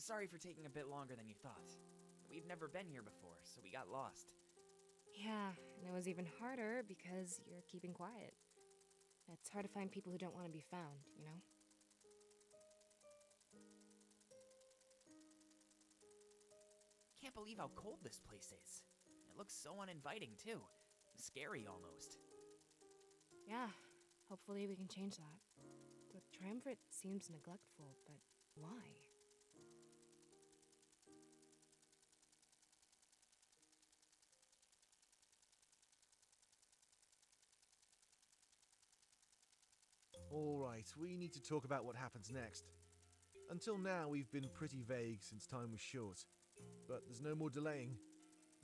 Sorry for taking a bit longer than you thought. We've never been here before, so we got lost. Yeah, and it was even harder because you're keeping quiet. It's hard to find people who don't want to be found, you know? Can't believe how cold this place is. It looks so uninviting, too. Scary, almost. Yeah, hopefully we can change that. The Triumvirate seems neglectful, but why? Alright, we need to talk about what happens next. Until now, we've been pretty vague since time was short. But there's no more delaying.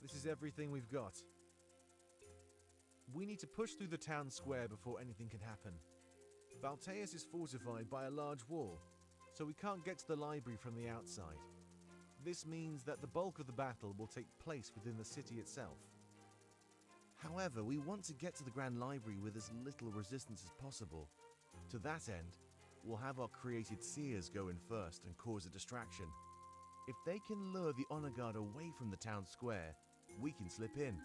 This is everything we've got. We need to push through the town square before anything can happen. Valessa is fortified by a large wall, so we can't get to the library from the outside. This means that the bulk of the battle will take place within the city itself. However, we want to get to the Grand Library with as little resistance as possible. To that end, we'll have our created seers go in first and cause a distraction. If they can lure the honor guard away from the town square, we can slip in.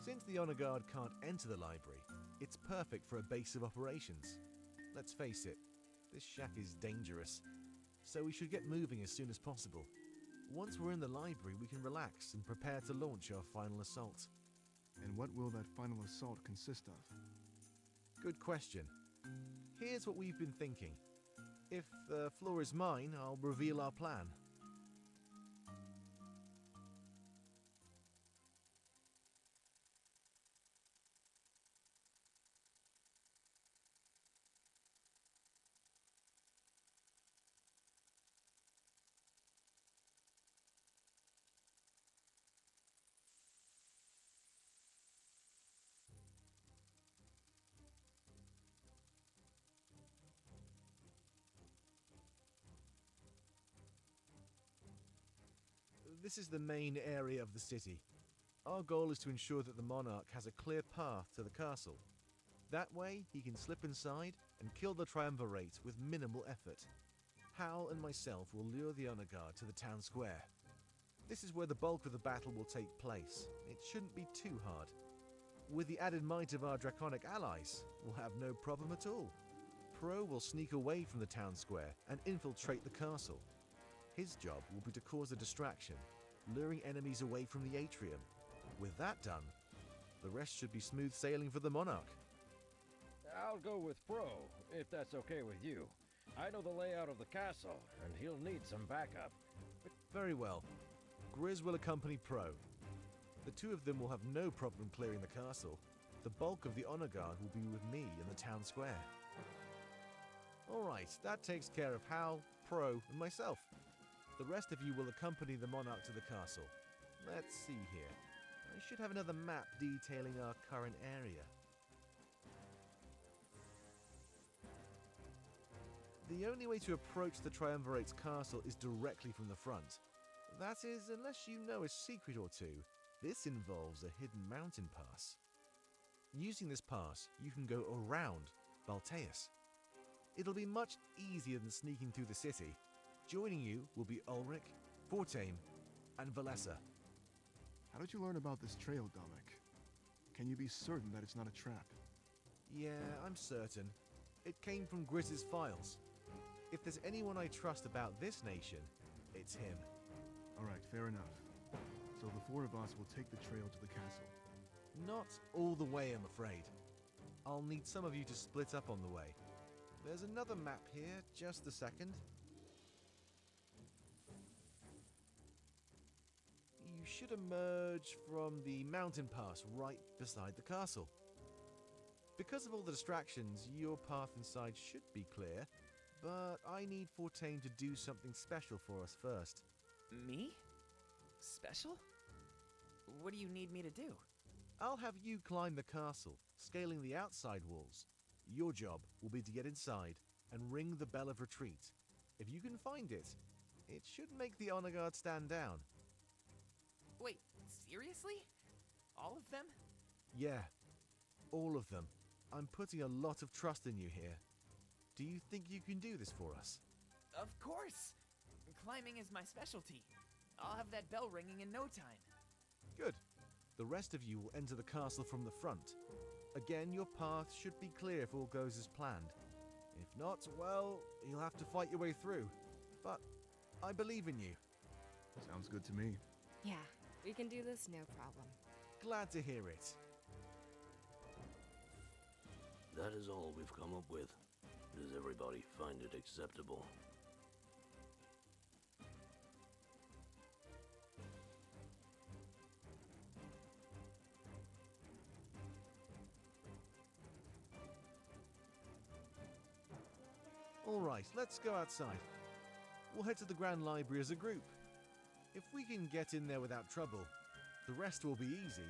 Since the honor guard can't enter the library, it's perfect for a base of operations. Let's face it, this shack is dangerous, so we should get moving as soon as possible. Once we're in the library, we can relax and prepare to launch our final assault. And what will that final assault consist of? Good question. Here's what we've been thinking. If the floor is mine, I'll reveal our plan. This is the main area of the city. Our goal is to ensure that the monarch has a clear path to the castle. That way, he can slip inside and kill the Triumvirate with minimal effort. Howl and myself will lure the honor guard to the town square. This is where the bulk of the battle will take place. It shouldn't be too hard. With the added might of our draconic allies, we'll have no problem at all. Pro will sneak away from the town square and infiltrate the castle. His job will be to cause a distraction, luring enemies away from the atrium. With that done, the rest should be smooth sailing for the monarch. I'll go with Pro, if that's okay with you. I know the layout of the castle, and he'll need some backup. Very well. Grizz will accompany Pro. The two of them will have no problem clearing the castle. The bulk of the honor guard will be with me in the town square. Alright, that takes care of Howl, Pro, and myself. The rest of you will accompany the monarch to the castle. Let's see here. I should have another map detailing our current area. The only way to approach the Triumvirate's castle is directly from the front. That is, unless you know a secret or two. This involves a hidden mountain pass. Using this pass, you can go around Valessa. It'll be much easier than sneaking through the city. Joining you will be Ulric, Fortaime, and Valessa. How did you learn about this trail, Damek? Can you be certain that it's not a trap? Yeah, I'm certain. It came from Grizz's files. If there's anyone I trust about this nation, it's him. Alright, fair enough. So the four of us will take the trail to the castle. Not all the way, I'm afraid. I'll need some of you to split up on the way. There's another map here, just a second. You should emerge from the mountain pass right beside the castle. Because of all the distractions, your path inside should be clear, but I need Fortaime to do something special for us first. Me? Special? What do you need me to do? I'll have you climb the castle, scaling the outside walls. Your job will be to get inside and ring the bell of retreat. If you can find it, it should make the honor guard stand down. Wait, seriously? All of them? Yeah, all of them. I'm putting a lot of trust in you here. Do you think you can do this for us? Of course! climbing is my specialty. I'll have that bell ringing in no time. Good. The rest of you will enter the castle from the front. Again, your path should be clear if all goes as planned. If not, well, you'll have to fight your way through. But I believe in you. Sounds good to me. Yeah, we can do this, no problem. Glad to hear it. That is all we've come up with. Does everybody find it acceptable? All right, let's go outside. We'll head to the Grand Library as a group. If we can get in there without trouble, the rest will be easy.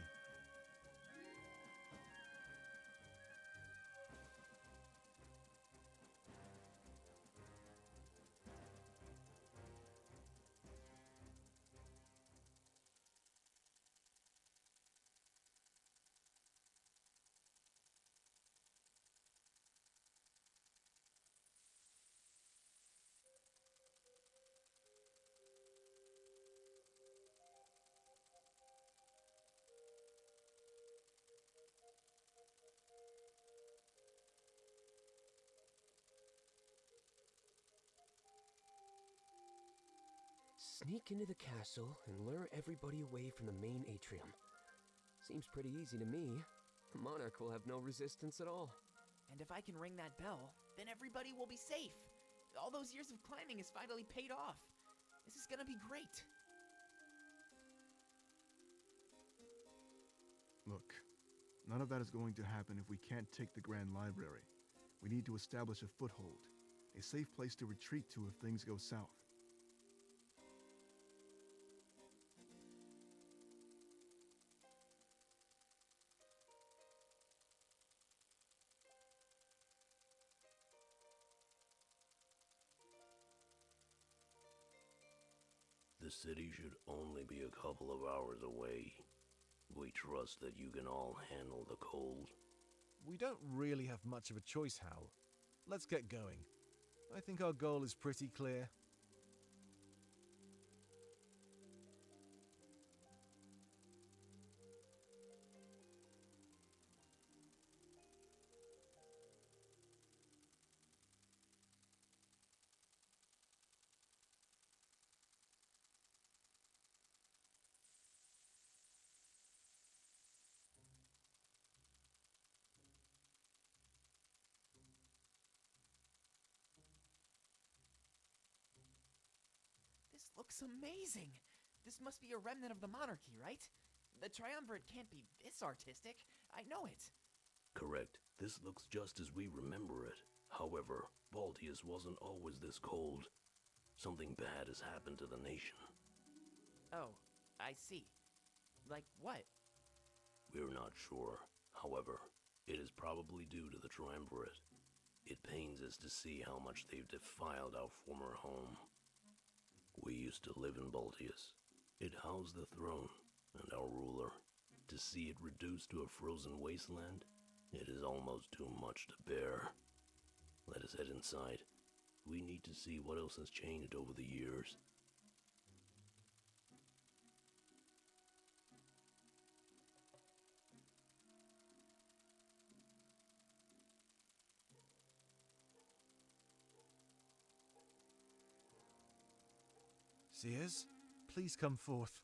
Sneak into the castle and lure everybody away from the main atrium. Seems pretty easy to me. The monarch will have no resistance at all. And if I can ring that bell, then everybody will be safe. All those years of climbing is finally paid off. This is gonna be great. Look, none of that is going to happen if we can't take the Grand Library. We need to establish a foothold, a safe place to retreat to if things go south. The city should only be a couple of hours away. We trust that you can all handle the cold. We don't really have much of a choice, Howl. Let's get going. I think our goal is pretty clear. This looks amazing. This must be a remnant of the monarchy, right? The Triumvirate can't be this artistic. I know it. Correct. This looks just as we remember it. However, Baltius wasn't always this cold. Something bad has happened to the nation. Oh, I see. Like what? We're not sure. However, it is probably due to the Triumvirate. It pains us to see how much they've defiled our former home. We used to live in Baltius. It housed the throne and our ruler. To see it reduced to a frozen wasteland, it is almost too much to bear. Let us head inside. We need to see what else has changed over the years. Seers, please come forth.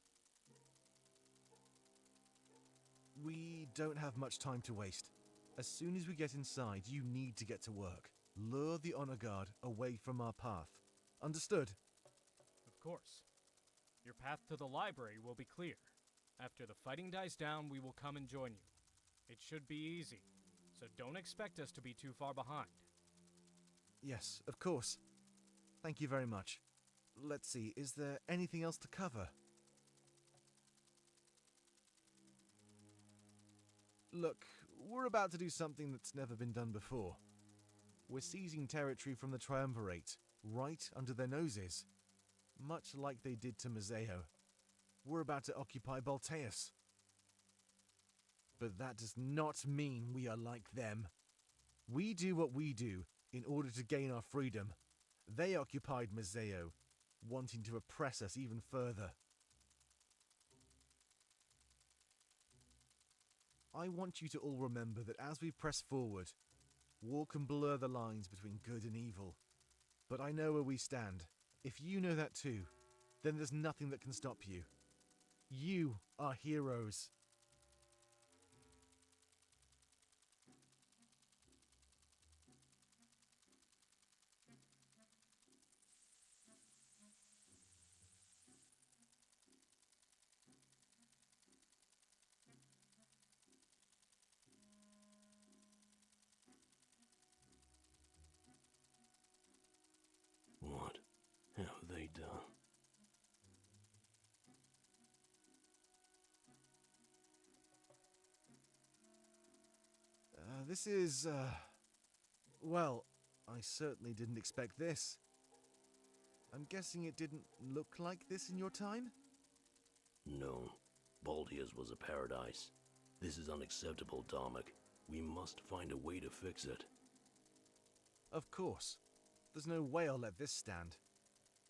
We don't have much time to waste. As soon as we get inside, you need to get to work. Lure the Honor Guard away from our path. Understood? Of course. Your path to the library will be clear. After the fighting dies down, we will come and join you. It should be easy, so don't expect us to be too far behind. Yes, of course. Thank you very much. Let's see, is there anything else to cover? Look, we're about to do something that's never been done before. We're seizing territory from the Triumvirate, right under their noses. Much like they did to Mazeo. We're about to occupy Balteus. But that does not mean we are like them. We do what we do in order to gain our freedom. They occupied Mazeo. wanting to oppress us even further. I want you to all remember that as we press forward, war can blur the lines between good and evil. But I know where we stand. If you know that too, then there's nothing that can stop you. You are heroes. What have they done? This is, well, I certainly didn't expect this. I'm guessing it didn't look like this in your time? No. Baldia's was a paradise. This is unacceptable, Damek. We must find a way to fix it. Of course. There's no way I'll let this stand.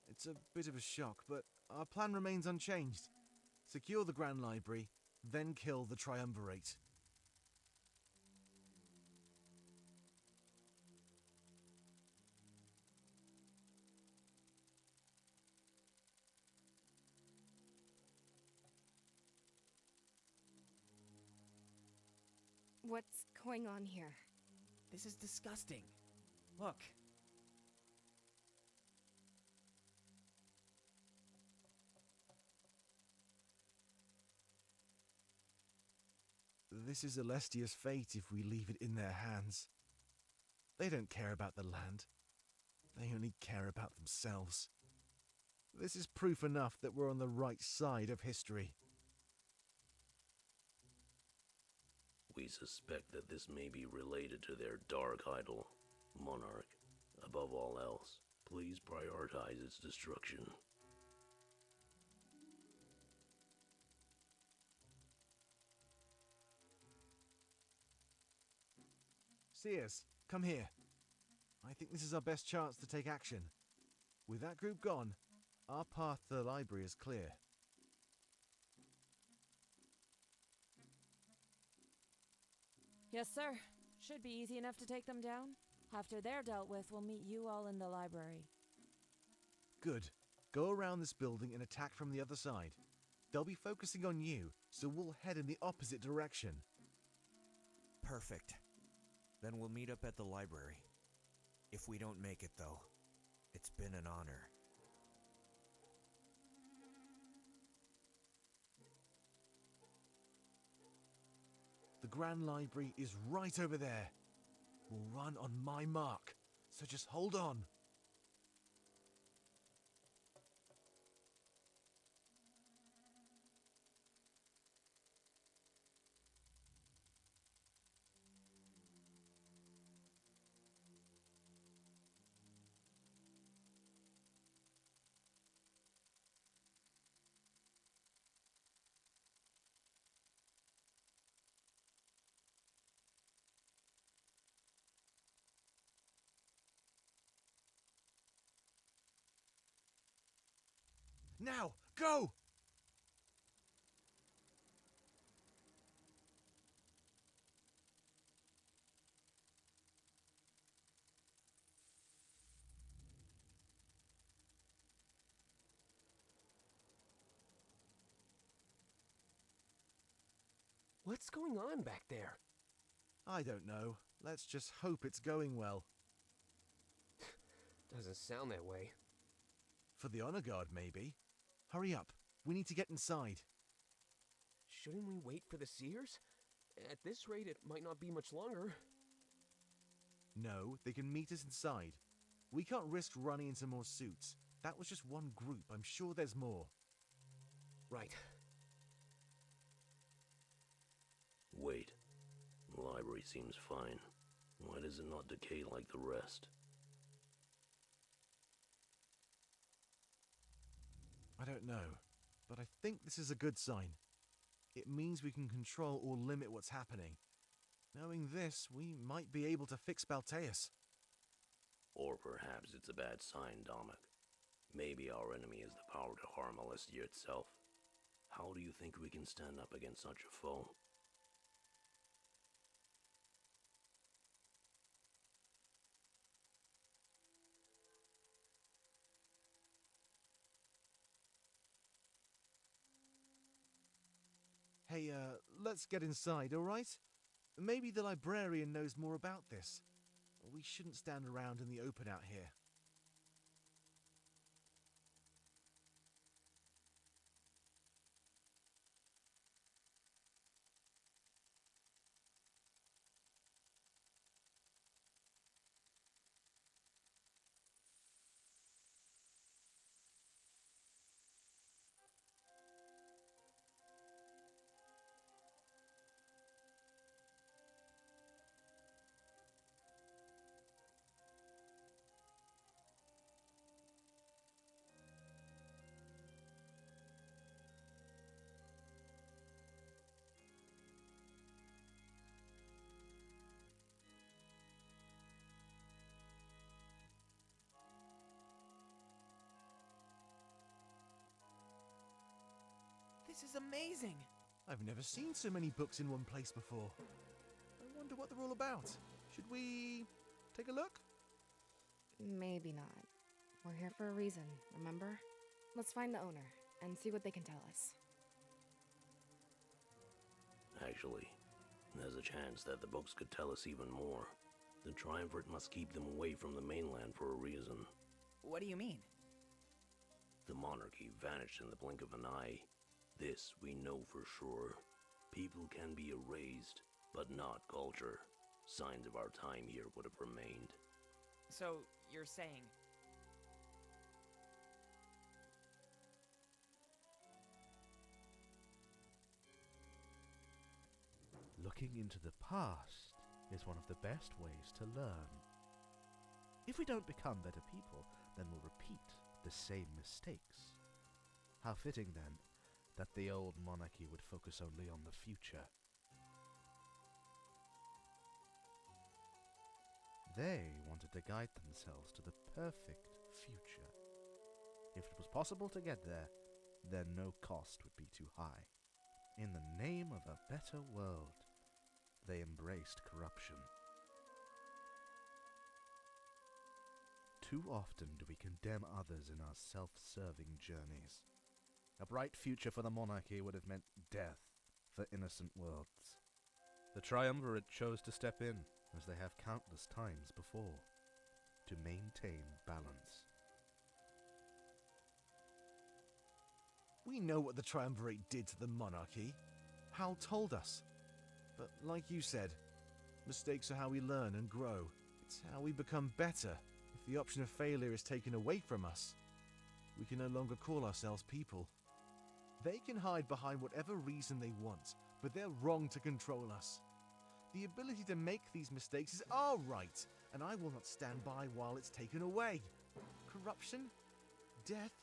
It's a bit of a shock, but our plan remains unchanged. Secure the Grand Library, then kill the Triumvirate. What's going on here? This is disgusting. Look. This is Alestia's fate if we leave it in their hands. They don't care about the land. They only care about themselves. This is proof enough that we're on the right side of history. We suspect that this may be related to their dark idol, Monarch. Above all else, please prioritize its destruction. Seers, come here. I think this is our best chance to take action. With that group gone, our path to the library is clear. Yes, sir. Should be easy enough to take them down. After they're dealt with, we'll meet you all in the library. Good. Go around this building and attack from the other side. They'll be focusing on you, so we'll head in the opposite direction. Perfect. Then we'll meet up at the library. If we don't make it, though, it's been an honor. The Grand Library is right over there. We'll run on my mark, so just hold on. Now, go! What's going on back there? I don't know. Let's just hope it's going well. Doesn't sound that way. For the honor guard, maybe. Hurry up. We need to get inside. Shouldn't we wait for the seers? At this rate, it might not be much longer. No, they can meet us inside. We can't risk running into more suits. That was just one group. I'm sure there's more. Right. Wait. The library seems fine. Why does it not decay like the rest? I don't know, but I think this is a good sign. It means we can control or limit what's happening. Knowing this, we might be able to fix Balteus. Or perhaps it's a bad sign, Damek. Maybe our enemy has the power to harm Alestia itself. How do you think we can stand up against such a foe? Hey, let's get inside, alright? Maybe the librarian knows more about this. We shouldn't stand around in the open out here. This is amazing! I've never seen so many books in one place before. I wonder what they're all about. Should we take a look? Maybe not. We're here for a reason, remember? Let's find the owner and see what they can tell us. Actually, there's a chance that the books could tell us even more. The Triumvirate must keep them away from the mainland for a reason. What do you mean? The monarchy vanished in the blink of an eye. This we know for sure. People can be erased, but not culture. Signs of our time here would have remained. So, you're saying... Looking into the past is one of the best ways to learn. If we don't become better people, then we'll repeat the same mistakes. How fitting, then, that the old monarchy would focus only on the future. They wanted to guide themselves to the perfect future. If it was possible to get there, then no cost would be too high. In the name of a better world, they embraced corruption. Too often do we condemn others in our self-serving journeys. A bright future for the monarchy would have meant death for innocent worlds. The Triumvirate chose to step in, as they have countless times before, to maintain balance. We know what the Triumvirate did to the monarchy. Hal told us. But like you said, mistakes are how we learn and grow. It's how we become better. If the option of failure is taken away from us, we can no longer call ourselves people. They can hide behind whatever reason they want, but they're wrong to control us. The ability to make these mistakes is our right, and I will not stand by while it's taken away. Corruption? Death?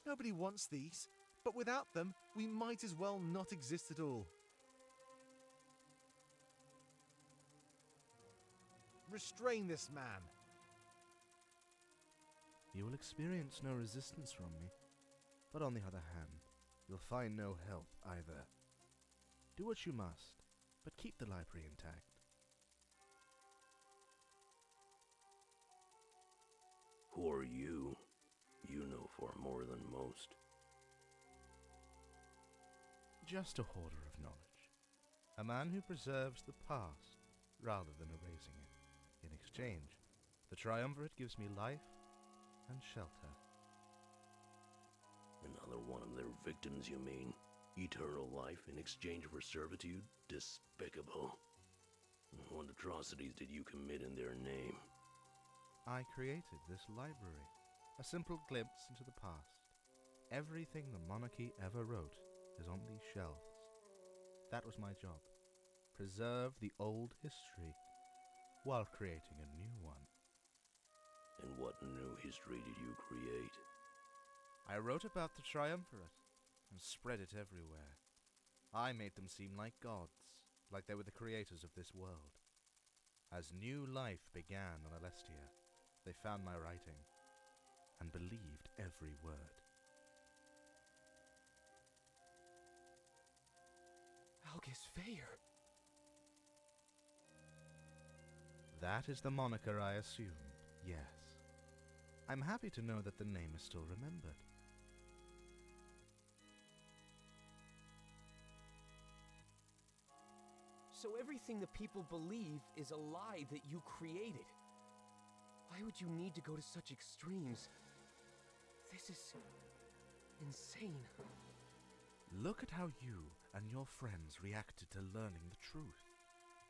Nobody wants these, but without them, we might as well not exist at all. Restrain this man. You will experience no resistance from me, but on the other hand, you'll find no help either. Do what you must, but keep the library intact. Who are you? You know far more than most. Just a hoarder of knowledge. A man who preserves the past rather than erasing it. In exchange, the Triumvirate gives me life and shelter. Another one of their victims, you mean? Eternal life in exchange for servitude? Despicable. What atrocities did you commit in their name? I created this library, a simple glimpse into the past. Everything the monarchy ever wrote is on these shelves. That was my job. Preserve the old history while creating a new one. And what new history did you create? I wrote about the Triumvirate and spread it everywhere. I made them seem like gods, like they were the creators of this world. As new life began on Alestia, they found my writing. and believed every word. Algus Fair. That is the moniker I assumed, yes. I'm happy to know that the name is still remembered. So everything the people believe is a lie that you created. Why would you need to go to such extremes? This is insane. Look at how you and your friends reacted to learning the truth.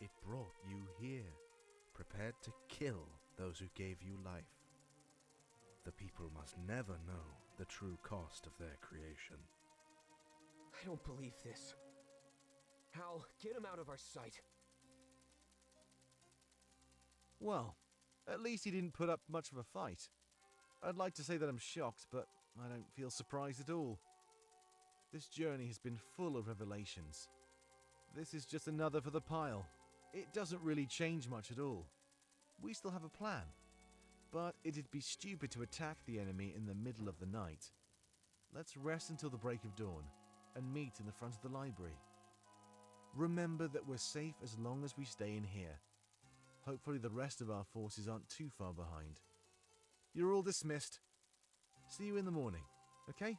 It brought you here, prepared to kill those who gave you life. The people must never know the true cost of their creation. I don't believe this. Hal, get him out of our sight. Well, at least he didn't put up much of a fight. I'd like to say that I'm shocked, but I don't feel surprised at all. This journey has been full of revelations. This is just another for the pile. It doesn't really change much at all. We still have a plan, but it'd be stupid to attack the enemy in the middle of the night. Let's rest until the break of dawn and meet in the front of the library. Remember that we're safe as long as we stay in here. Hopefully the rest of our forces aren't too far behind. You're all dismissed. See you in the morning, okay?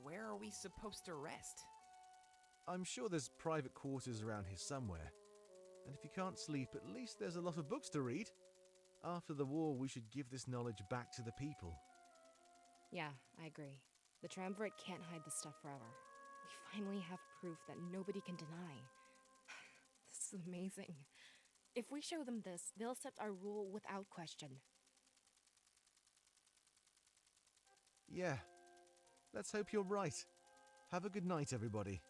Where are we supposed to rest? I'm sure there's private quarters around here somewhere. And if you can't sleep, at least there's a lot of books to read. After the war, we should give this knowledge back to the people. Yeah, I agree. The Triumvirate can't hide this stuff forever. We finally have proof that nobody can deny. This is amazing. If we show them this, they'll accept our rule without question. Yeah, let's hope you're right. Have a good night, everybody.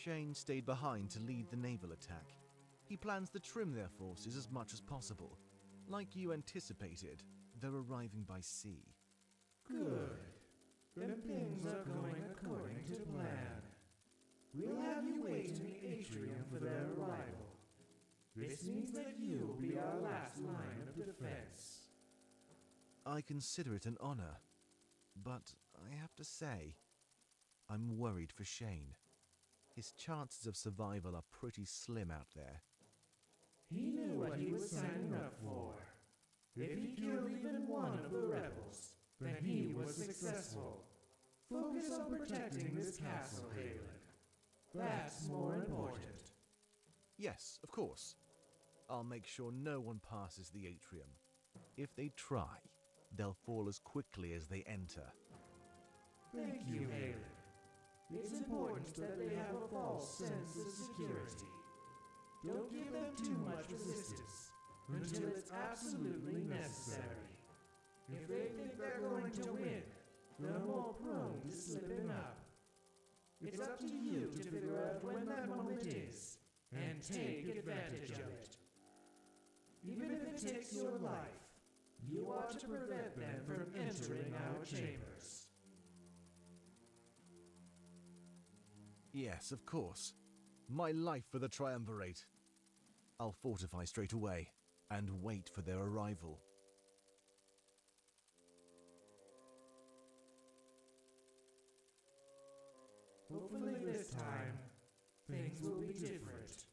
Shane stayed behind to lead the naval attack. He plans to trim their forces as much as possible. Like you anticipated, they're arriving by sea. Good. Then things are going according to plan. We'll have you wait in the atrium for their arrival. This means that you'll be our last line of defense. I consider it an honor, but I have to say, I'm worried for Shane. His chances of survival are pretty slim out there. He knew what he was signing up for. If he killed even one of the rebels, then he was successful. Focus on protecting this castle, Halin. That's more important. Yes, of course. I'll make sure no one passes the atrium. If they try, they'll fall as quickly as they enter. Thank you, Halin. It's important that they have a false sense of security. Don't give them too much resistance until it's absolutely necessary. If they think they're going to win, they're more prone to slipping up. It's up to you to figure out when that moment is and take advantage of it. Even if it takes your life, you ought to prevent them from entering our chambers. Yes, of course. My life for the Triumvirate. I'll fortify straight away and wait for their arrival. Hopefully this time, things will be different.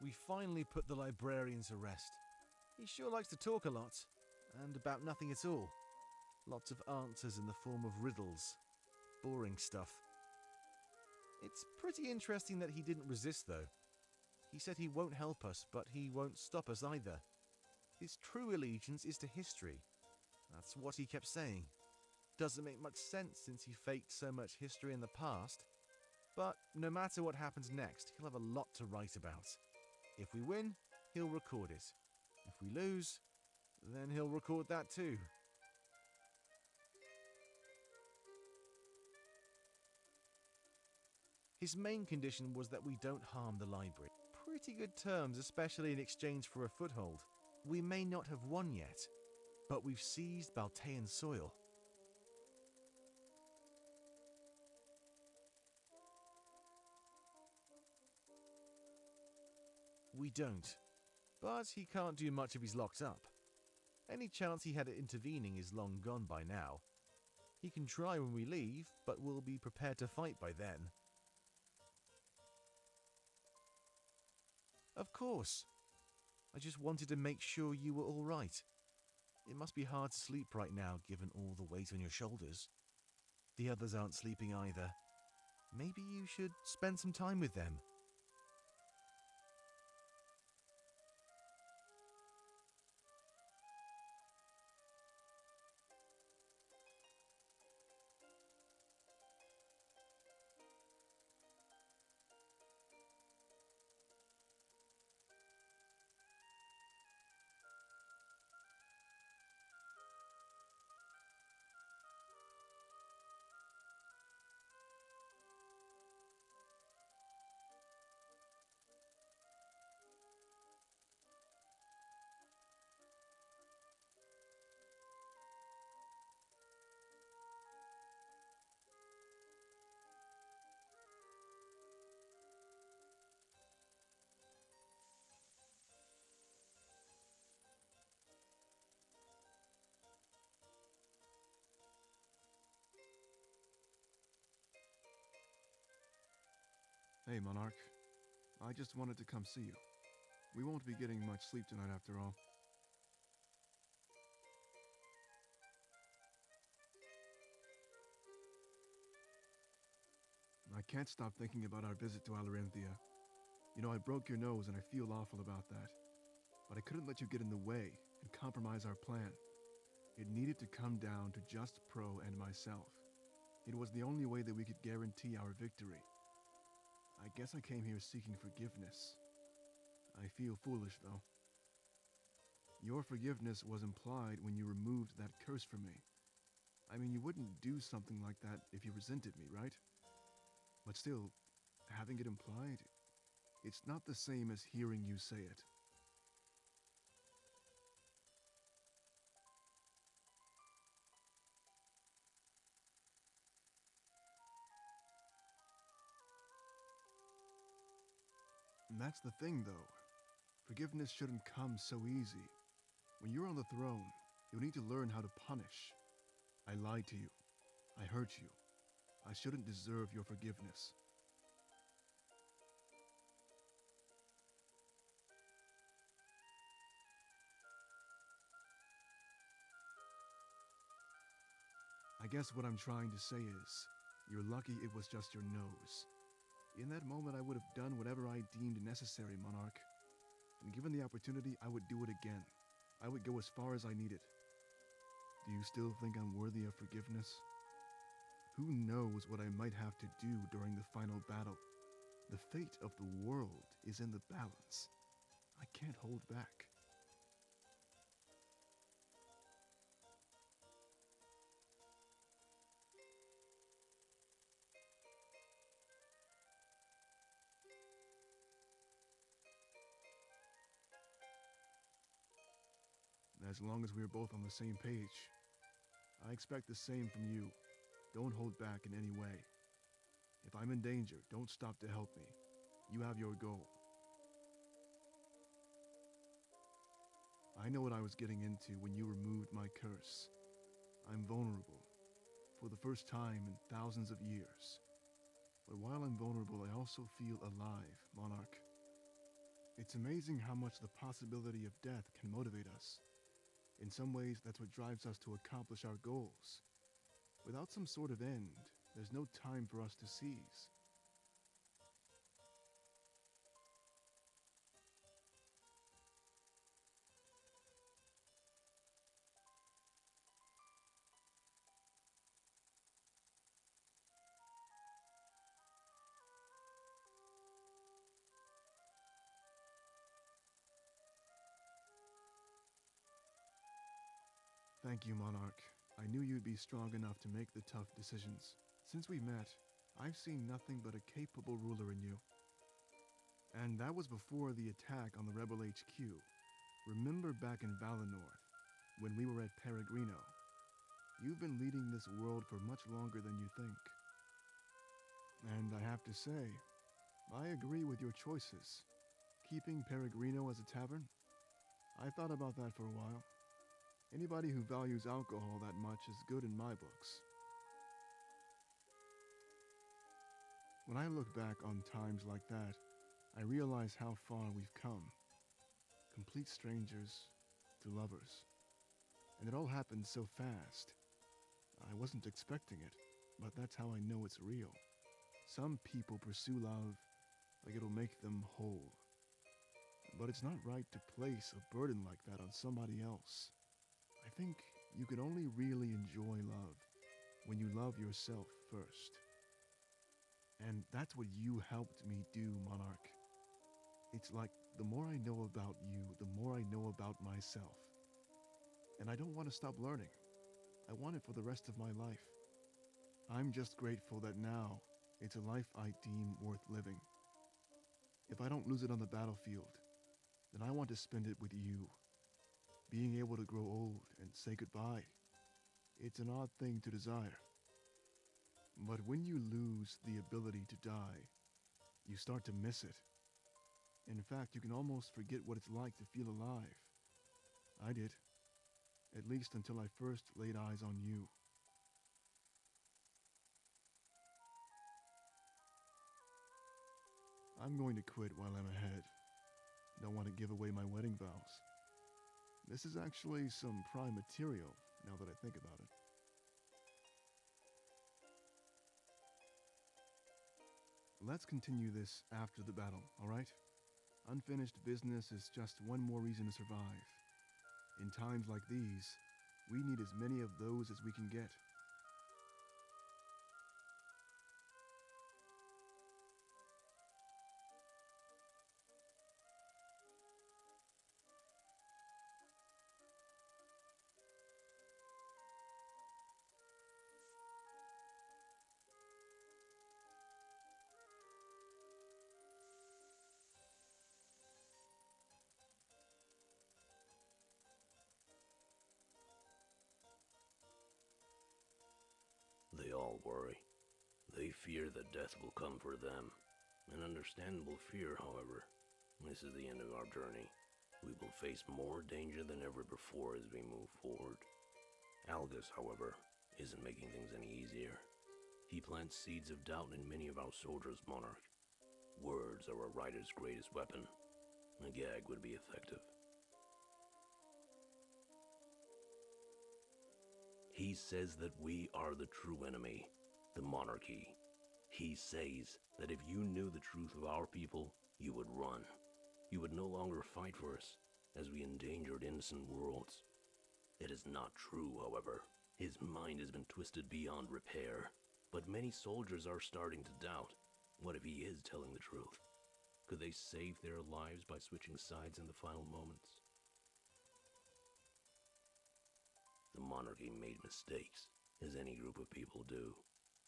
We finally put the librarian to rest. He sure likes to talk a lot, and about nothing at all. Lots of answers in the form of riddles. Boring stuff. It's pretty interesting that he didn't resist, though. He said he won't help us, but he won't stop us either. His true allegiance is to history. That's what he kept saying. Doesn't make much sense since he faked so much history in the past. But no matter what happens next, he'll have a lot to write about. If we win, he'll record it. If we lose, then he'll record that too. His main condition was that we don't harm the library. Pretty good terms, especially in exchange for a foothold. We may not have won yet, but we've seized Baltean soil. We don't, but he can't do much if he's locked up. Any chance he had at intervening is long gone by now. He can try when we leave, but we'll be prepared to fight by then. Of course. I just wanted to make sure you were all right. It must be hard to sleep right now, given all the weight on your shoulders. The others aren't sleeping either. Maybe you should spend some time with them. Hey, Monarch. I just wanted to come see you. We won't be getting much sleep tonight after all. I can't stop thinking about our visit to Alarinthia. You know, I broke your nose and I feel awful about that. But I couldn't let you get in the way and compromise our plan. It needed to come down to just Pro and myself. It was the only way that we could guarantee our victory. I guess I came here seeking forgiveness. I feel foolish, though. Your forgiveness was implied when you removed that curse from me. I mean, you wouldn't do something like that if you resented me, right? But still, having it implied, it's not the same as hearing you say it. And that's the thing, though. Forgiveness shouldn't come so easy. When you're on the throne, you need to learn how to punish. I lied to you. I hurt you. I shouldn't deserve your forgiveness. I guess what I'm trying to say is, you're lucky it was just your nose. In that moment, I would have done whatever I deemed necessary, Monarch. And given the opportunity, I would do it again. I would go as far as I needed. Do you still think I'm worthy of forgiveness? Who knows what I might have to do during the final battle? The fate of the world is in the balance. I can't hold back. As long as we're both on the same page, I expect the same from you. Don't hold back in any way. If I'm in danger, don't stop to help me. You have your goal. I know what I was getting into when you removed my curse. I'm vulnerable, for the first time in thousands of years. But while I'm vulnerable, I also feel alive, Monarch. It's amazing how much the possibility of death can motivate us. In some ways, that's what drives us to accomplish our goals. Without some sort of end, there's no time for us to seize. Thank you, Monarch. I knew you'd be strong enough to make the tough decisions. Since we met, I've seen nothing but a capable ruler in you. And that was before the attack on the Rebel HQ. Remember back in Valinor, when we were at Peregrino? You've been leading this world for much longer than you think. And I have to say, I agree with your choices. Keeping Peregrino as a tavern? I thought about that for a while. Anybody who values alcohol that much is good in my books. When I look back on times like that, I realize how far we've come. Complete strangers to lovers. And it all happened so fast. I wasn't expecting it, but that's how I know it's real. Some people pursue love like it'll make them whole. But it's not right to place a burden like that on somebody else. I think you can only really enjoy love when you love yourself first. And that's what you helped me do, Monarch. It's like the more I know about you, the more I know about myself. And I don't want to stop learning. I want it for the rest of my life. I'm just grateful that now it's a life I deem worth living. If I don't lose it on the battlefield, then I want to spend it with you. Being able to grow old and say goodbye. It's an odd thing to desire. But when you lose the ability to die, you start to miss it. In fact, you can almost forget what it's like to feel alive. I did. At least until I first laid eyes on you. I'm going to quit while I'm ahead. Don't want to give away my wedding vows. This is actually some prime material, now that I think about it. Let's continue this after the battle, alright? Unfinished business is just one more reason to survive. In times like these, we need as many of those as we can get. They all worry. They fear that death will come for them. An understandable fear, however. This is the end of our journey. We will face more danger than ever before as we move forward. Algus, however, isn't making things any easier. He plants seeds of doubt in many of our soldiers, Monarch. Words are a writer's greatest weapon. A gag would be effective. He says that we are the true enemy, the monarchy. He says that if you knew the truth of our people, you would run. You would no longer fight for us, as we endangered innocent worlds. It is not true, however. His mind has been twisted beyond repair. But many soldiers are starting to doubt. What if he is telling the truth? Could they save their lives by switching sides in the final moments? The monarchy made mistakes, as any group of people do.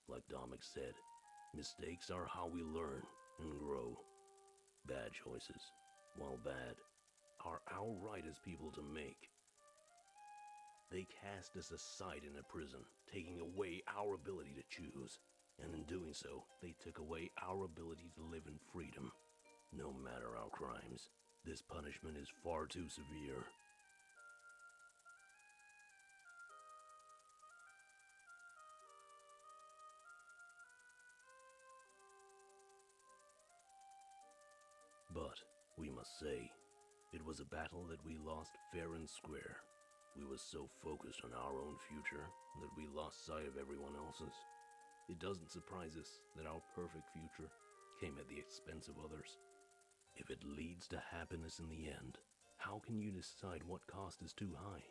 Like Damek said, mistakes are how we learn and grow. Bad choices, while bad, are our right as people to make. They cast us aside in a prison, taking away our ability to choose. And in doing so, they took away our ability to live in freedom. No matter our crimes, this punishment is far too severe. But We must say, it was a battle that we lost fair and square. We were so focused on our own future that we lost sight of everyone else's. It doesn't surprise us that our perfect future came at the expense of others. If it leads to happiness in the end, how can you decide what cost is too high?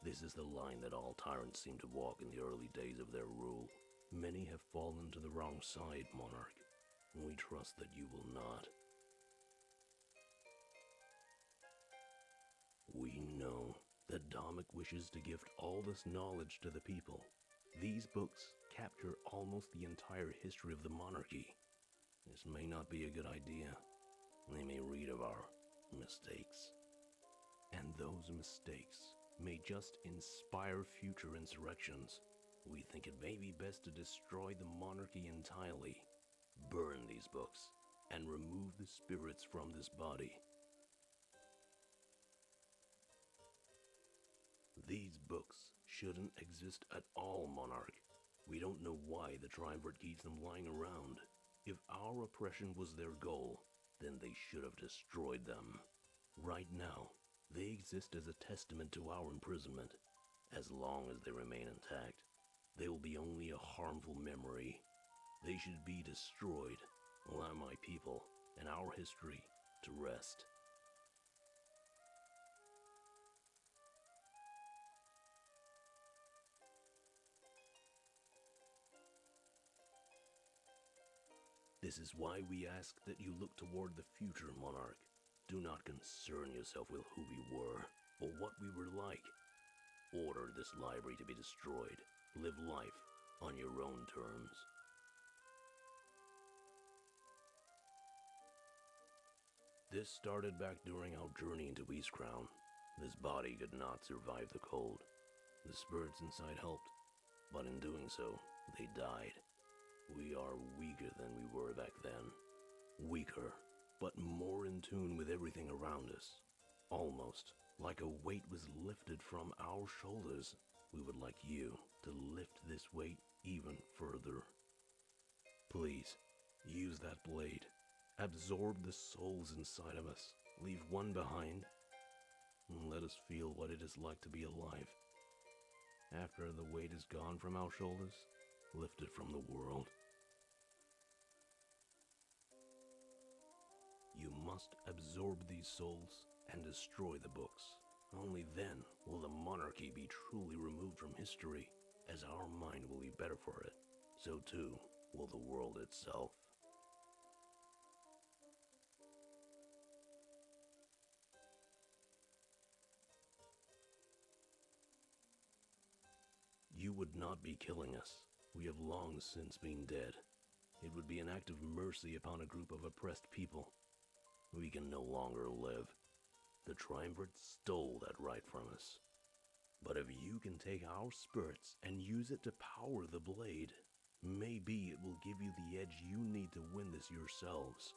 This is the line that all tyrants seem to walk in the early days of their rule. Many have fallen to the wrong side, Monarch. We trust that you will not. We know that Damek wishes to gift all this knowledge to the people. These books capture almost the entire history of the monarchy. This may not be a good idea. They may read of our mistakes. And those mistakes may just inspire future insurrections. We think it may be best to destroy the monarchy entirely, burn these books, and remove the spirits from this body. These books shouldn't exist at all, Monarch. We don't know why the Triumvirate keeps them lying around. If our oppression was their goal, then they should have destroyed them. Right now, they exist as a testament to our imprisonment. As long as they remain intact, they will be only a harmful memory. They should be destroyed. Allow my people and our history to rest. This is why we ask that you look toward the future, Monarch. Do not concern yourself with who we were, or what we were like. Order this library to be destroyed. Live life on your own terms. This started back during our journey into Eastcrown. This body could not survive the cold. The spirits inside helped, but in doing so, they died. We are weaker than we were back then. Weaker, but more in tune with everything around us. Almost like a weight was lifted from our shoulders. We would like you to lift this weight even further. Please, use that blade. Absorb the souls inside of us. Leave one behind. And let us feel what it is like to be alive. After the weight is gone from our shoulders, lift it from the world. You must absorb these souls and destroy the books. Only then will the monarchy be truly removed from history, as our mind will be better for it. So too will the world itself. You would not be killing us. We have long since been dead. It would be an act of mercy upon a group of oppressed people. We can no longer live. The Triumvirate stole that right from us. But if you can take our spirits and use it to power the blade, maybe it will give you the edge you need to win this yourselves.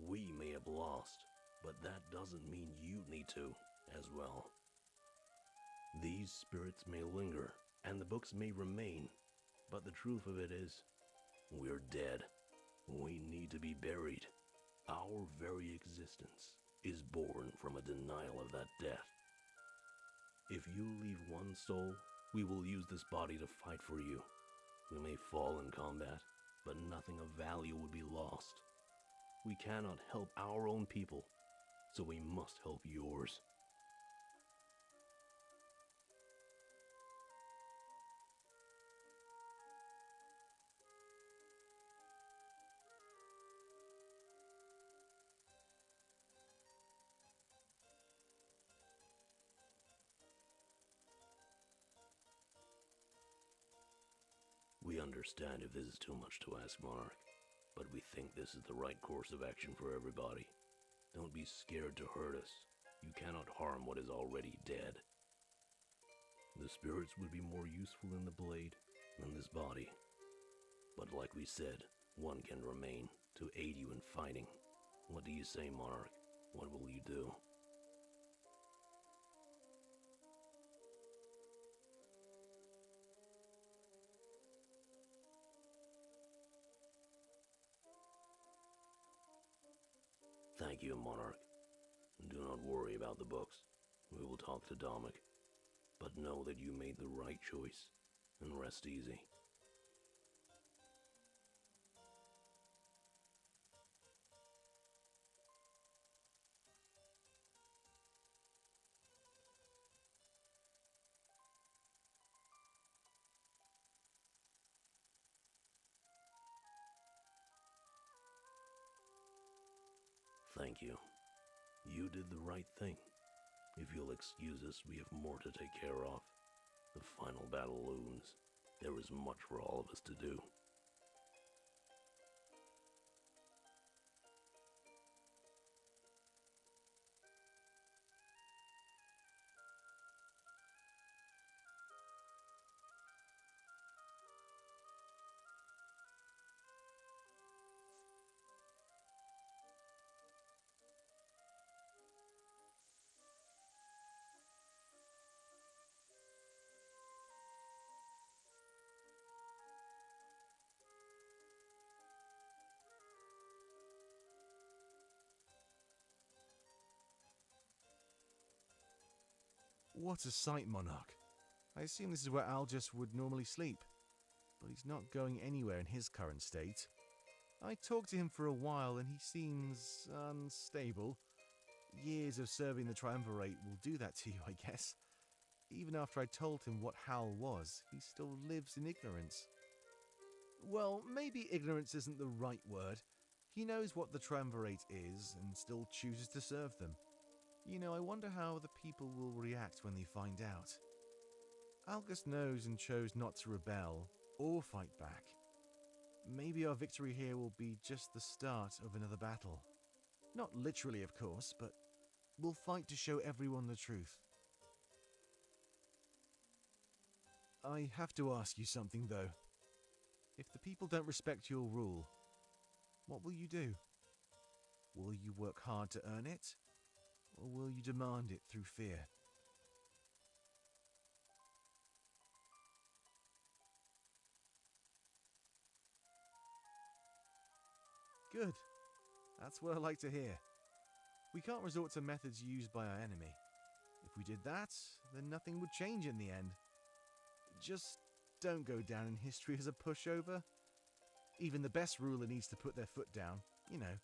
We may have lost, but that doesn't mean you need to as well. These spirits may linger, and the books may remain, but the truth of it is, we're dead. We need to be buried. Our very existence is born from a denial of that death. If you leave one soul, we will use this body to fight for you. We may fall in combat, but nothing of value will be lost. We cannot help our own people, so we must help yours. We understand if this is too much to ask, Monarch, but we think this is the right course of action for everybody. Don't be scared to hurt us. You cannot harm what is already dead. The spirits would be more useful in the blade than this body. But like we said, one can remain to aid you in fighting. What do you say, Monarch? What will you do? Thank you, Monarch. Do not worry about the books. We will talk to Damek. But know that you made the right choice, and rest easy. Thank you. You did the right thing. If you'll excuse us, we have more to take care of. The final battle looms. There is much for all of us to do. What a sight, Monarch. I assume this is where Algis would normally sleep, but he's not going anywhere in his current state. I talked to him for a while and he seems unstable. Years of serving the Triumvirate will do that to you, I guess. Even after I told him what Howl was, he still lives in ignorance. Well, maybe ignorance isn't the right word. He knows what the Triumvirate is and still chooses to serve them. You know, I wonder how the people will react when they find out. Algus knows and chose not to rebel or fight back. Maybe our victory here will be just the start of another battle. Not literally, of course, but we'll fight to show everyone the truth. I have to ask you something, though. If the people don't respect your rule, what will you do? Will you work hard to earn it? Or will you demand it through fear? Good. That's what I like to hear. We can't resort to methods used by our enemy. If we did that, then nothing would change in the end. Just don't go down in history as a pushover. Even the best ruler needs to put their foot down, you know.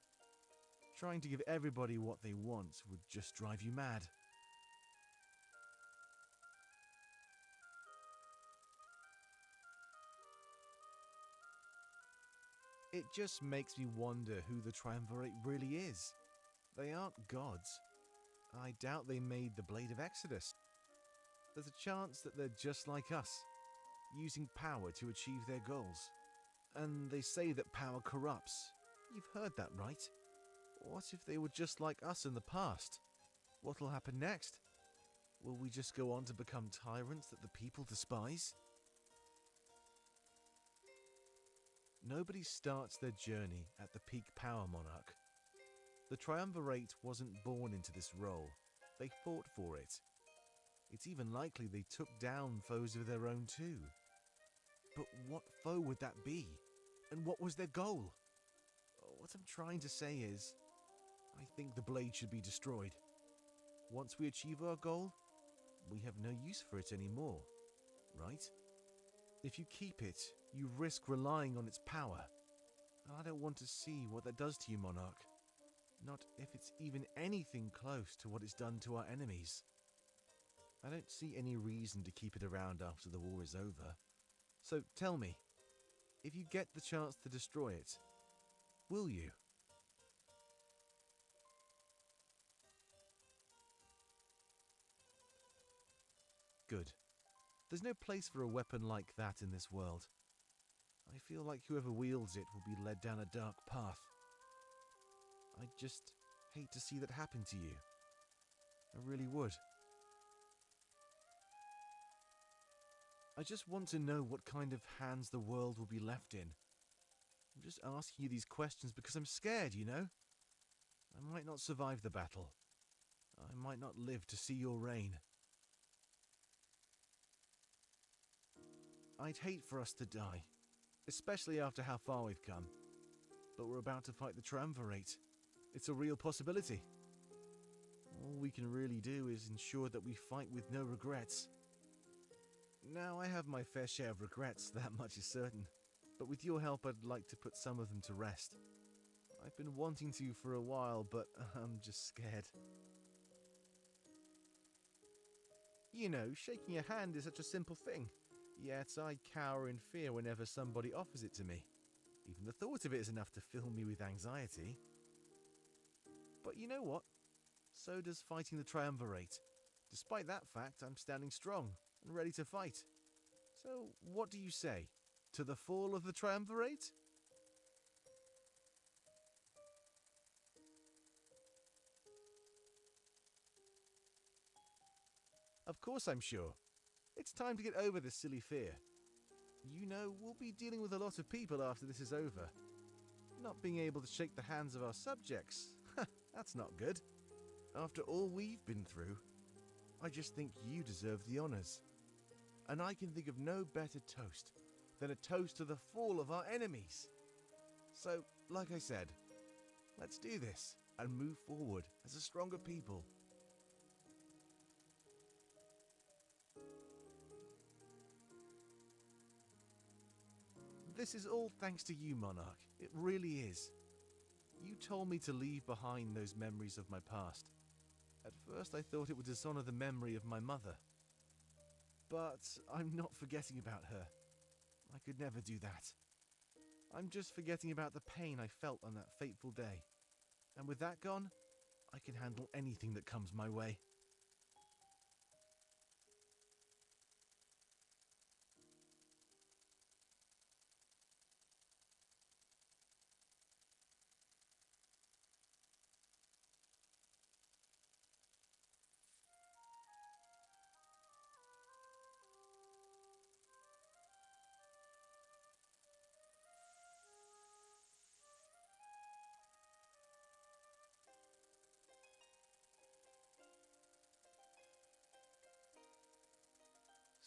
Trying to give everybody what they want would just drive you mad. It just makes me wonder who the Triumvirate really is. They aren't gods. I doubt they made the Blade of Exodus. There's a chance that they're just like us, using power to achieve their goals. And they say that power corrupts. You've heard that, right? What if they were just like us in the past? What'll happen next? Will we just go on to become tyrants that the people despise? Nobody starts their journey at the peak power, Monarch. The Triumvirate wasn't born into this role. They fought for it. It's even likely they took down foes of their own too. But what foe would that be? And what was their goal? What I'm trying to say is, I think the blade should be destroyed. Once we achieve our goal, we have no use for it anymore, right? If you keep it, you risk relying on its power. And I don't want to see what that does to you, Monarch. Not if it's even anything close to what it's done to our enemies. I don't see any reason to keep it around after the war is over. So tell me, if you get the chance to destroy it, will you? Good. There's no place for a weapon like that in this world. I feel like whoever wields it will be led down a dark path. I just hate to see that happen to you. I really would. I just want to know what kind of hands the world will be left in. I'm just asking you these questions because I'm scared, you know? I might not survive the battle. I might not live to see your reign. I'd hate for us to die, especially after how far we've come. But we're about to fight the Triumvirate. It's a real possibility. All we can really do is ensure that we fight with no regrets. Now, I have my fair share of regrets, that much is certain. But with your help, I'd like to put some of them to rest. I've been wanting to for a while, but I'm just scared. You know, shaking a hand is such a simple thing. Yet I cower in fear whenever somebody offers it to me. Even the thought of it is enough to fill me with anxiety. But you know what? So does fighting the Triumvirate. Despite that fact, I'm standing strong and ready to fight. So, what do you say? To the fall of the Triumvirate? Of course I'm sure. It's time to get over this silly fear. You know, we'll be dealing with a lot of people after this is over. Not being able to shake the hands of our subjects, that's not good. After all we've been through, I just think you deserve the honors. And I can think of no better toast than a toast to the fall of our enemies. So, like I said, let's do this and move forward as a stronger people. This is all thanks to you, Monarch. It really is. You told me to leave behind those memories of my past. At first I thought it would dishonor the memory of my mother. But I'm not forgetting about her. I could never do that. I'm just forgetting about the pain I felt on that fateful day. And with that gone, I can handle anything that comes my way.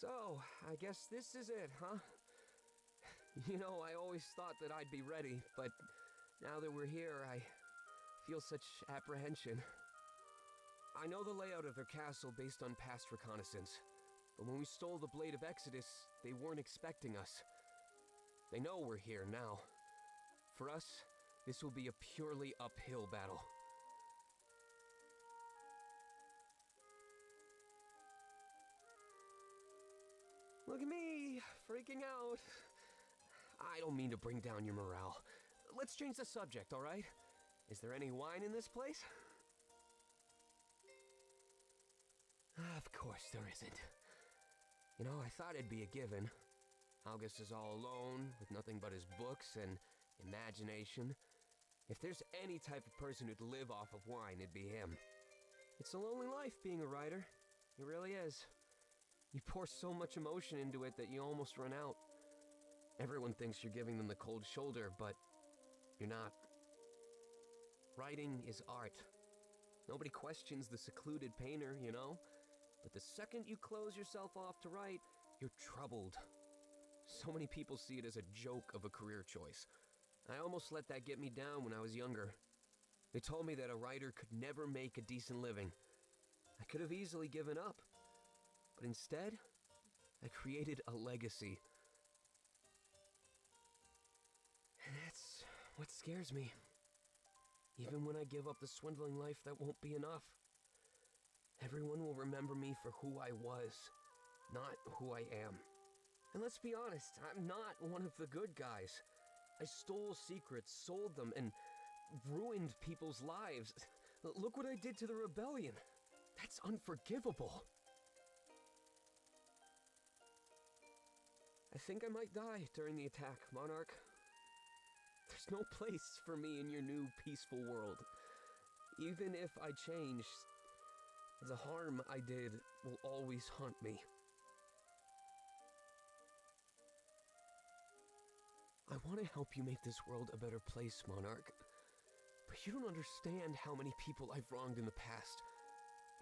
So, I guess this is it, huh? You know, I always thought that I'd be ready, but now that we're here, I feel such apprehension. I know the layout of their castle based on past reconnaissance, but when we stole the Blade of Exodus, they weren't expecting us. They know we're here now. For us, this will be a purely uphill battle. Look at me, freaking out. I don't mean to bring down your morale. Let's change the subject, all right? Is there any wine in this place? Of course there isn't. You know, I thought it'd be a given. August is all alone, with nothing but his books and imagination. If there's any type of person who'd live off of wine, it'd be him. It's a lonely life being a writer. It really is. You pour so much emotion into it that you almost run out. Everyone thinks you're giving them the cold shoulder, but you're not. Writing is art. Nobody questions the secluded painter, you know? But the second you close yourself off to write, you're troubled. So many people see it as a joke of a career choice. I almost let that get me down when I was younger. They told me that a writer could never make a decent living. I could have easily given up. But instead, I created a legacy. And that's what scares me. Even when I give up the swindling life, that won't be enough. Everyone will remember me for who I was, not who I am. And let's be honest, I'm not one of the good guys. I stole secrets, sold them, and ruined people's lives. Look what I did to the rebellion. That's unforgivable. I think I might die during the attack, Monarch. There's no place for me in your new peaceful world. Even if I change, the harm I did will always haunt me. I want to help you make this world a better place, Monarch. But you don't understand how many people I've wronged in the past.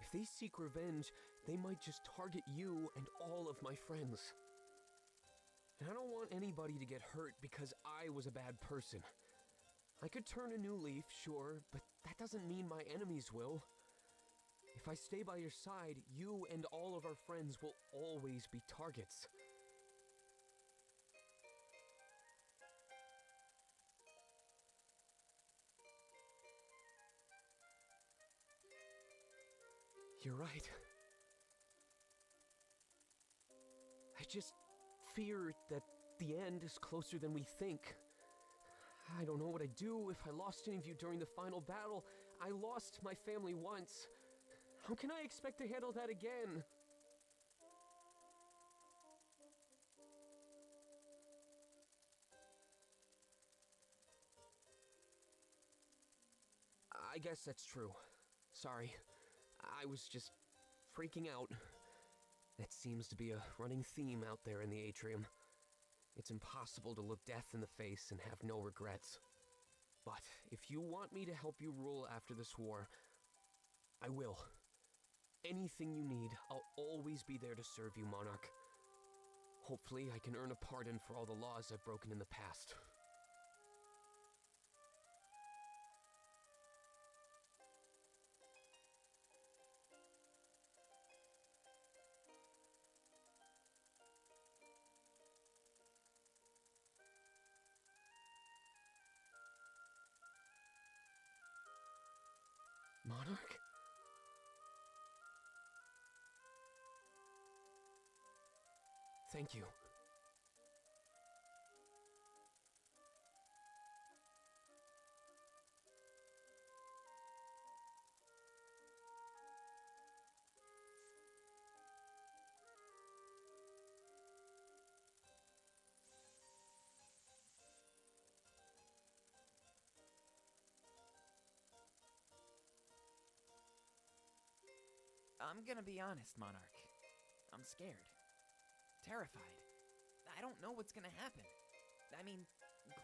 If they seek revenge, they might just target you and all of my friends. And I don't want anybody to get hurt because I was a bad person. I could turn a new leaf, sure, but that doesn't mean my enemies will. If I stay by your side, you and all of our friends will always be targets. You're right. I just fear that the end is closer than we think. I don't know what I'd do if I lost any of you during the final battle. I lost my family once. How can I expect to handle that again? I guess that's true. Sorry. I was just freaking out. That seems to be a running theme out there in the atrium. It's impossible to look death in the face and have no regrets. But if you want me to help you rule after this war, I will. Anything you need, I'll always be there to serve you, Monarch. Hopefully, I can earn a pardon for all the laws I've broken in the past. Monarch? Thank you. I'm gonna be honest, Monarch. I'm scared. Terrified. I don't know what's gonna happen. I mean,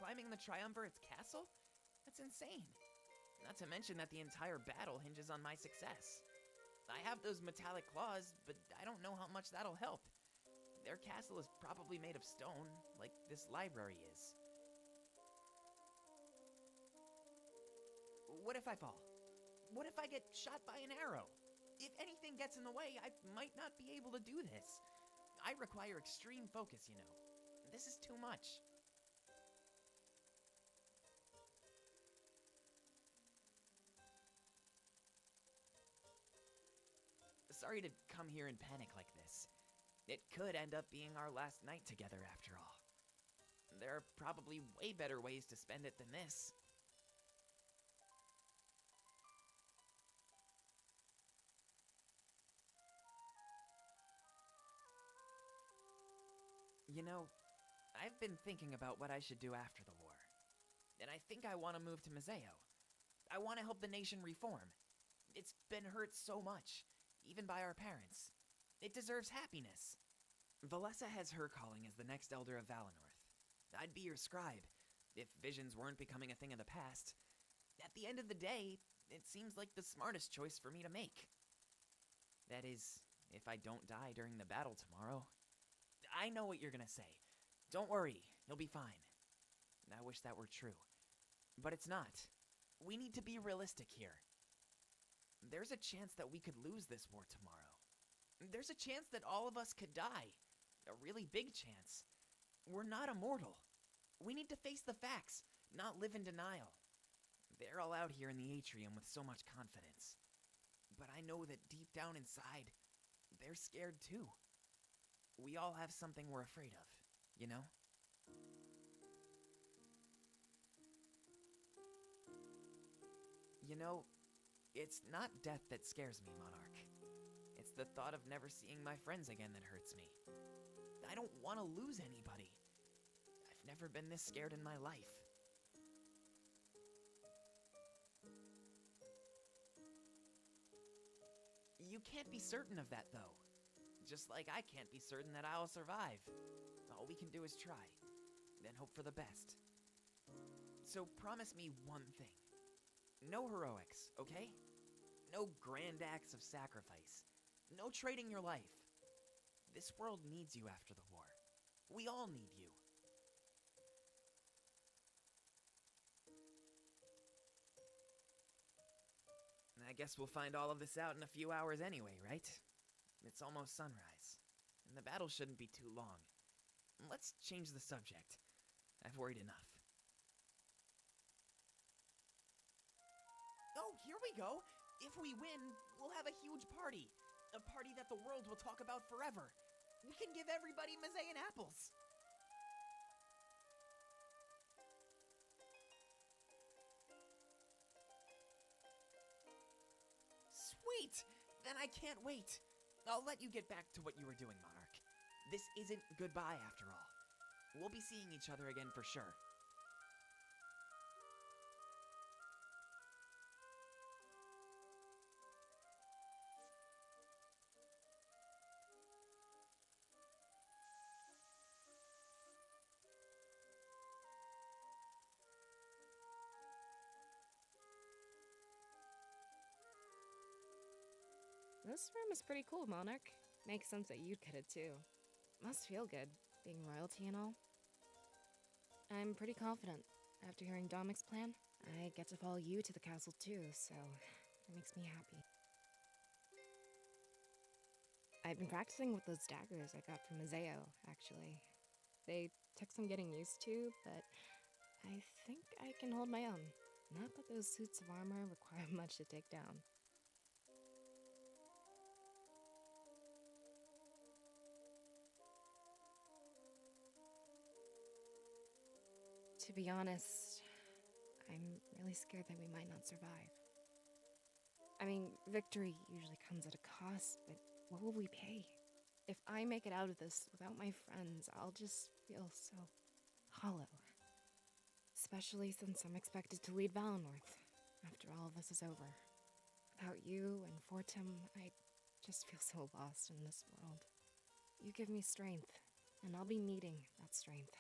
climbing the Triumvirate's castle? That's insane. Not to mention that the entire battle hinges on my success. I have those metallic claws, but I don't know how much that'll help. Their castle is probably made of stone, like this library is. What if I fall? What if I get shot by an arrow? If anything gets in the way, I might not be able to do this. I require extreme focus, you know. This is too much. Sorry to come here in panic like this. It could end up being our last night together after all. There are probably way better ways to spend it than this. You know, I've been thinking about what I should do after the war. And I think I want to move to Mazeo. I want to help the nation reform. It's been hurt so much, even by our parents. It deserves happiness. Valessa has her calling as the next elder of Valenorth. I'd be your scribe, if visions weren't becoming a thing of the past. At the end of the day, it seems like the smartest choice for me to make. That is, if I don't die during the battle tomorrow. I know what you're gonna say. Don't worry, you'll be fine. I wish that were true. But it's not. We need to be realistic here. There's a chance that we could lose this war tomorrow. There's a chance that all of us could die. A really big chance. We're not immortal. We need to face the facts, not live in denial. They're all out here in the atrium with so much confidence. But I know that deep down inside, they're scared too. We all have something we're afraid of, you know? You know, it's not death that scares me, Monarch. It's the thought of never seeing my friends again that hurts me. I don't want to lose anybody. I've never been this scared in my life. You can't be certain of that, though. Just like I can't be certain that I'll survive. All we can do is try, then hope for the best. So promise me one thing. No heroics, okay? No grand acts of sacrifice. No trading your life. This world needs you after the war. We all need you. I guess we'll find all of this out in a few hours anyway, right? It's almost sunrise, and the battle shouldn't be too long. Let's change the subject. I've worried enough. Oh, here we go! If we win, we'll have a huge party. A party that the world will talk about forever. We can give everybody Mazaean apples. Sweet! Then I can't wait. I'll let you get back to what you were doing, Monarch. This isn't goodbye after all. We'll be seeing each other again for sure. This room is pretty cool, Monarch. Makes sense that you'd get it too. Must feel good, being royalty and all. I'm pretty confident. After hearing Damek's plan, I get to follow you to the castle too, so it makes me happy. I've been practicing with those daggers I got from Mazeo, actually. They took some getting used to, but I think I can hold my own. Not that those suits of armor require much to take down. To be honest, I'm really scared that we might not survive. I mean, victory usually comes at a cost, but what will we pay? If I make it out of this without my friends, I'll just feel so hollow. Especially since I'm expected to lead Valinor after all of this is over. Without you and Fortaime, I just feel so lost in this world. You give me strength, and I'll be needing that strength.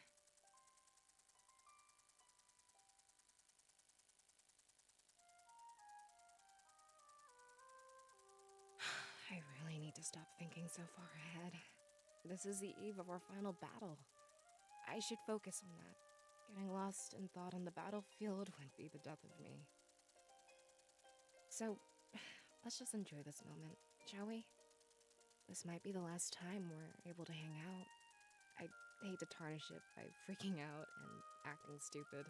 I really need to stop thinking so far ahead. This is the eve of our final battle. I should focus on that. Getting lost in thought on the battlefield would be the death of me. So, let's just enjoy this moment, shall we? This might be the last time we're able to hang out. I hate to tarnish it by freaking out and acting stupid.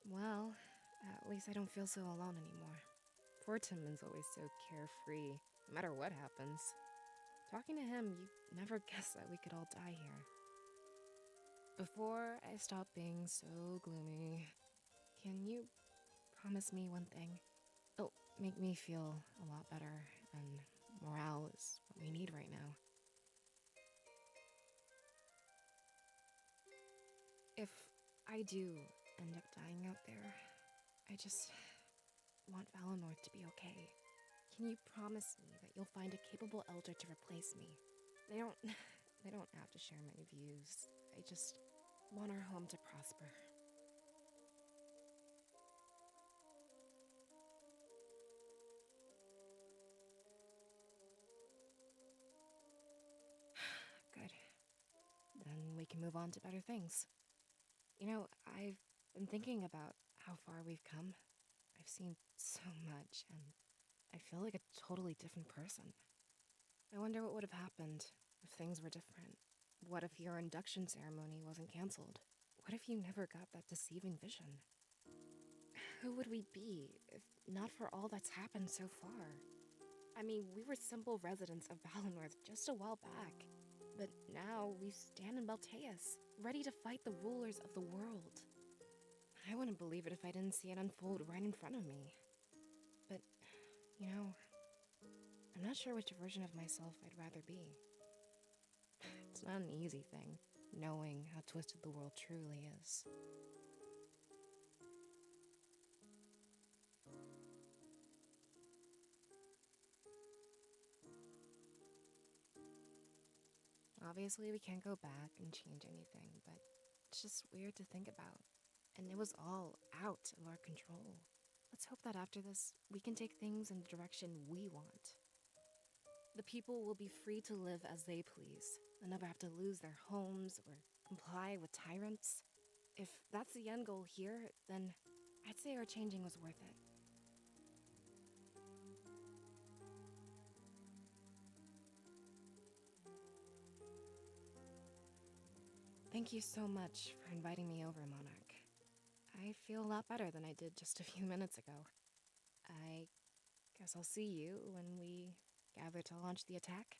Well, at least I don't feel so alone anymore. Fortaime is always so carefree, no matter what happens. Talking to him, you'd never guess that we could all die here. Before I stop being so gloomy, can you promise me one thing? It'll make me feel a lot better, and morale is what we need right now. If I do end up dying out there, I just want Valinor to be okay. Can you promise me that you'll find a capable elder to replace me? They don't have to share many views. I just want our home to prosper. Good. Then we can move on to better things. You know, I've been thinking about how far we've come. I've seen so much, and I feel like a totally different person. I wonder what would have happened if things were different. What if your induction ceremony wasn't canceled? What if you never got that deceiving vision? Who would we be if not for all that's happened so far? I mean, we were simple residents of Valinor just a while back, but now we stand in Balteus, ready to fight the rulers of the world. I wouldn't believe it if I didn't see it unfold right in front of me. But, you know, I'm not sure which version of myself I'd rather be. It's not an easy thing, knowing how twisted the world truly is. Obviously, we can't go back and change anything, but it's just weird to think about. And it was all out of our control. Let's hope that after this, we can take things in the direction we want. The people will be free to live as they please, They'll never have to lose their homes or comply with tyrants. If that's the end goal here, then I'd say our changing was worth it. Thank you so much for inviting me over, Monarch. I feel a lot better than I did just a few minutes ago. I guess I'll see you when we gather to launch the attack.